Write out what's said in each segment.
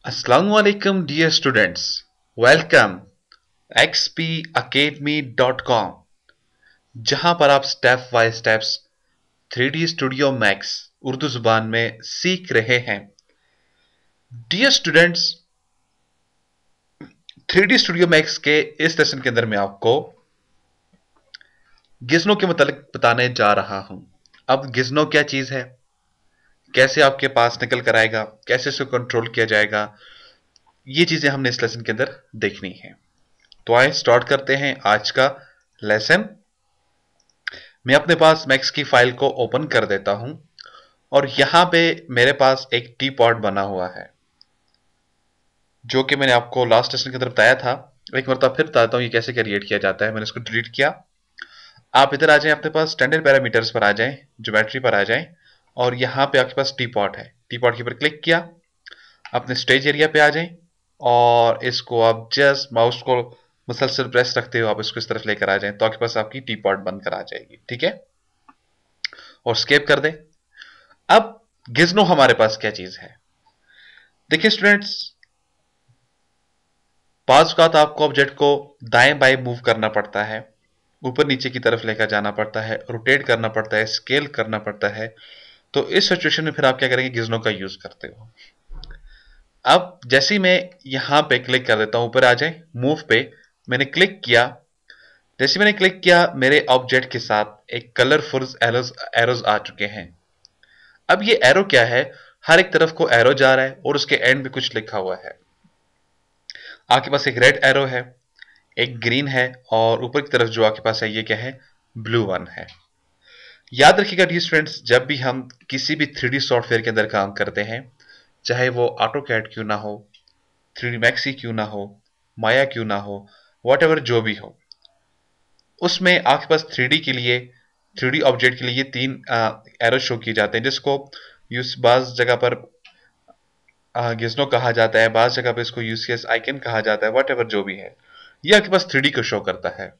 Assalamualaikum dear students. Welcome xpacademy.com जहां पर आप step by steps 3D studio max Urdu जुबान में सीख रहे हैं। Dear students, 3D studio max के इस लेसन के अंदर मैं आपको गिज़नो के मुतालिक बताने जा रहा हूं। अब गिज़नो क्या चीज है, कैसे आपके पास निकल कर आएगा, कैसे इसको कंट्रोल किया जाएगा, ये चीजें हमने इस लेसन के अंदर देखनी है। तो आइए स्टार्ट करते हैं आज का लेसन। मैं अपने पास मैक्स की फाइल को ओपन कर देता हूं और यहां पे मेरे पास एक टी पॉट बना हुआ है, जो कि मैंने आपको लास्ट सेशन के अंदर बताया था। एक मरतबा फिर बताता हूं ये कैसे क्रिएट किया जाता है। मैंने इसको डिलीट किया। आप इधर आ जाएं, अपने पास स्टैंडर्ड पैरामीटर्स पर आ जाएं, ज्योमेट्री पर आ जाएं और यहां पे आपके पास टी पॉट है। टी पॉट के ऊपर क्लिक किया, अपने स्टेज एरिया पे आ जाएं और इसको आप जस्ट माउस को मुसलसल प्रेस रखते हो आप इसको इस तरफ लेकर आ जाएं, तो आपके पास आपकी टी पॉट बनकर आ जाएगी। ठीक है, और स्केप कर दें। अब गिज़नो हमारे पास क्या चीज है, देखिए स्टूडेंट्स, बाज़ औक़ात आपको ऑब्जेक्ट को दाएं बाएं मूव करना पड़ता है, ऊपर नीचे की तरफ लेकर जाना पड़ता है, रोटेट करना पड़ता है, स्केल करना पड़ता है। तो इस सिचुएशन में फिर आप क्या करेंगे, गिज़नो का यूज करते हो। अब जैसे ही मैं यहां पे क्लिक कर देता हूं, ऊपर आ जाए मूव पे, मैंने क्लिक किया। जैसे मैंने क्लिक किया, मेरे ऑब्जेक्ट के साथ एक कलरफुल एरोज आ चुके हैं। अब ये एरो क्या है, हर एक तरफ को एरो जा रहा है और उसके एंड में कुछ लिखा हुआ है। आपके पास एक रेड एरो है, एक ग्रीन है और ऊपर की तरफ जो आपके पास है ये क्या है, ब्लू वन है। याद रखिएगा डियर स्टूडेंट्स, जब भी हम किसी भी 3D सॉफ्टवेयर के अंदर काम करते हैं, चाहे वो ऑटोकैड क्यों ना हो, 3D मैक्स ही क्यों ना हो, माया क्यों ना हो, वॉट जो भी हो, उसमें आपके पास 3D के लिए, 3D ऑब्जेक्ट के लिए ये तीन एरो शो किए जाते हैं, जिसको यूज बाज जगह पर गिज़नो कहा जाता है, बाज जगह पर इसको यूसीएस आइकन कहा जाता है, वॉट जो भी है, ये आपके पास 3D को शो करता है।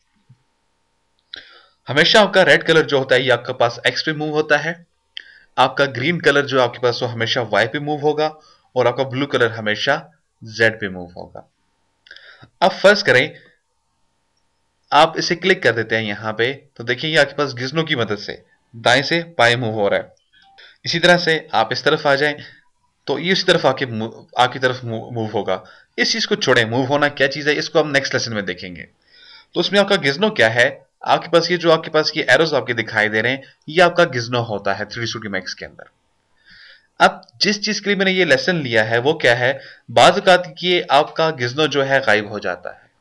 हमेशा आपका रेड कलर जो होता है ये आपके पास एक्स पे मूव होता है, आपका ग्रीन कलर जो आपके पास वो हमेशा वाई पे मूव होगा और आपका ब्लू कलर हमेशा जेड पे मूव होगा। अब फर्ज करें आप इसे क्लिक कर देते हैं यहां पे, तो देखिए ये आपके पास गिज़नो की मदद से दाएं से बाएं मूव हो रहा है। इसी तरह से आप इस तरफ आ जाएं तो ये इसी तरफ आपकी तरफ मूव होगा। इस चीज को छोड़ें, मूव होना क्या चीज है इसको हम नेक्स्ट लेसन में देखेंगे। तो उसमें आपका गिज़नो क्या है, आपके पास ये जो आपके पास ये एरोज आपके दिखाई दे रहे हैं, ये आपका गिज़नो होता है 3D स्टूडियो मैक्स के अंदर। अब जिस चीज के लिए मैंने ये लेसन लिया है वो क्या है, बाज़ औक़ात ये आपका गिज़नो जो है गायब हो जाता है।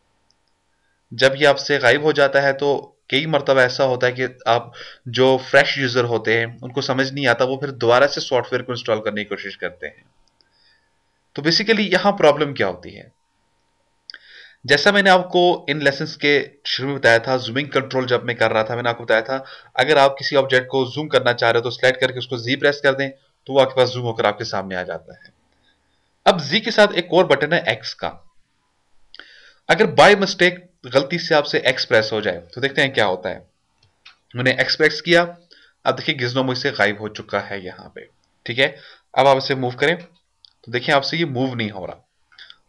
जब ये आपसे गायब हो जाता है तो कई मरतबा ऐसा होता है कि आप जो फ्रेश यूजर होते हैं उनको समझ नहीं आता, वो फिर दोबारा से सॉफ्टवेयर को इंस्टॉल करने की कोशिश करते हैं। तो बेसिकली यहां प्रॉब्लम क्या होती है, जैसा मैंने आपको इन लेसन्स के शुरू में बताया था, जूमिंग कंट्रोल जब मैं कर रहा था, मैंने आपको बताया था अगर आप किसी ऑब्जेक्ट को जूम करना चाह रहे हो तो स्लाइड करके उसको जी प्रेस कर दें तो वो आपके पास जूम होकर आपके सामने आ जाता है। अब जी के साथ एक और बटन है एक्स का। अगर बाय मिस्टेक गलती से आपसे एक्स प्रेस हो जाए तो देखते हैं क्या होता है। मैंने एक्स प्रेस किया, अब देखिए गिज़नो मुझसे गायब हो चुका है यहां पे। ठीक है, अब आप इसे मूव करें तो देखिए आपसे ये मूव नहीं हो रहा।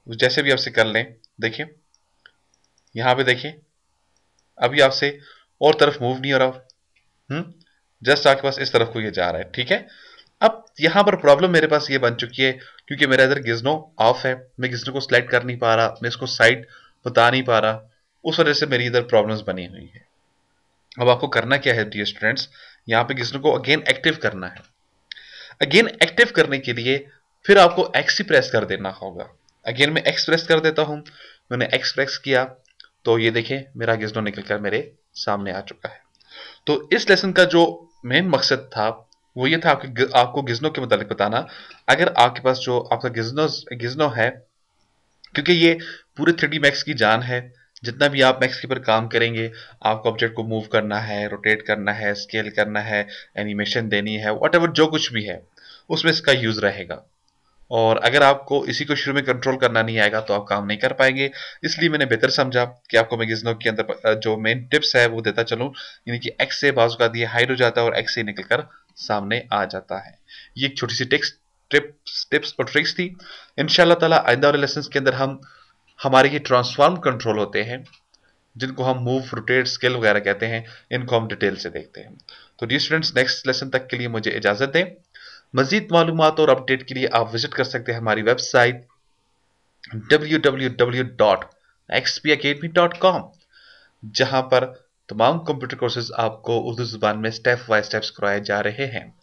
जैसे भी आपसे कर लें, देखिए यहां पे देखिए अभी आपसे और तरफ मूव नहीं हो रहा। जस्ट आपके पास इस तरफ को ये जा रहा है। ठीक है, अब यहां पर प्रॉब्लम मेरे पास ये बन चुकी है, क्योंकि मेरा इधर गिज़नो ऑफ है, मैं गिज़नो को सिलेक्ट कर नहीं पा रहा, मैं इसको साइड बता नहीं पा रहा, उस वजह से मेरी इधर प्रॉब्लम्स बनी हुई है। अब आपको करना क्या है डियर स्टूडेंट्स, यहाँ पे गिज़नो को अगेन एक्टिव करना है। अगेन एक्टिव करने के लिए फिर आपको एक्स ही प्रेस कर देना होगा। अगेन मैं एक्स प्रेस कर देता हूं, मैंने एक्स प्रेस किया तो ये देखिए मेरा गिज़नो निकलकर मेरे सामने आ चुका है। तो इस लेसन का जो मेन मकसद था वो ये था आपको गिज़नो के मुतालिक बताना। अगर आपके पास जो आपका गिज़नो है, क्योंकि ये पूरे 3D मैक्स की जान है, जितना भी आप मैक्स के ऊपर काम करेंगे, आपको ऑब्जेक्ट को मूव करना है, रोटेट करना है, स्केल करना है, एनिमेशन देनी है, व्हाटएवर जो कुछ भी है उसमें इसका यूज रहेगा। और अगर आपको इसी को शुरू में कंट्रोल करना नहीं आएगा तो आप काम नहीं कर पाएंगे। इसलिए मैंने बेहतर समझा कि आपको मैं गिज़नो के अंदर जो मेन टिप्स है वो देता चलूं, यानी कि एक्स से बाजू का दिए हाइड हो जाता है और एक्स से निकलकर सामने आ जाता है। ये एक छोटी सी टिप्स और ट्रिक्स थी। इंशाल्लाह ताला आइंदा वाले लेसन के अंदर हम हमारे ये ट्रांसफॉर्म कंट्रोल होते हैं, जिनको हम मूव, रोटेट, स्केल वगैरह कहते हैं, इनको हम डिटेल से देखते हैं। तो डी स्टूडेंट्स, नेक्स्ट लेसन तक के लिए मुझे इजाजत दें। मजीद मालूमात और अपडेट के लिए आप विजिट कर सकते हैं हमारी वेबसाइट www.xpacademy.com, जहां पर तमाम कंप्यूटर कोर्सेज आपको उर्दू जुबान में स्टेप बाय स्टेप्स करवाए जा रहे हैं।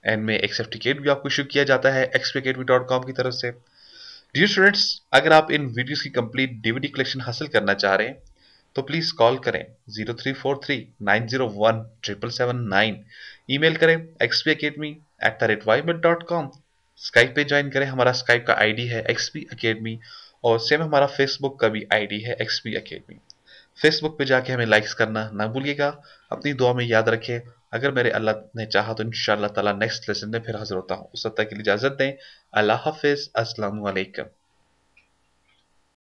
एंड में एक सर्टिफिकेट भी आपको इशू किया जाता है xpacademy.com की तरफ से। डियर स्टूडेंट्स, अगर आप इन वीडियोस की कंप्लीट डीवीडी कलेक्शन हासिल करना चाह रहे हैं तो प्लीज कॉल करें 0343901779, ईमेल करें xpacademy@ymail.com, स्काइप पे ज्वाइन करें, हमारा स्काइप का आईडी है XP Academy, और सेम हमारा फेसबुक का भी आईडी है XP Academy। फेसबुक पे जाके हमें लाइक्स करना ना भूलिएगा। अपनी दुआ में याद रखें, अगर मेरे अल्लाह ने चाहा तो इंशाअल्लाह ताला नेक्स्ट लेसन में फिर हाजिर होता हूँ। उस तक के लिए इजाजत दें। अल्लाह हाफिज, अस्सलाम वालेकुम।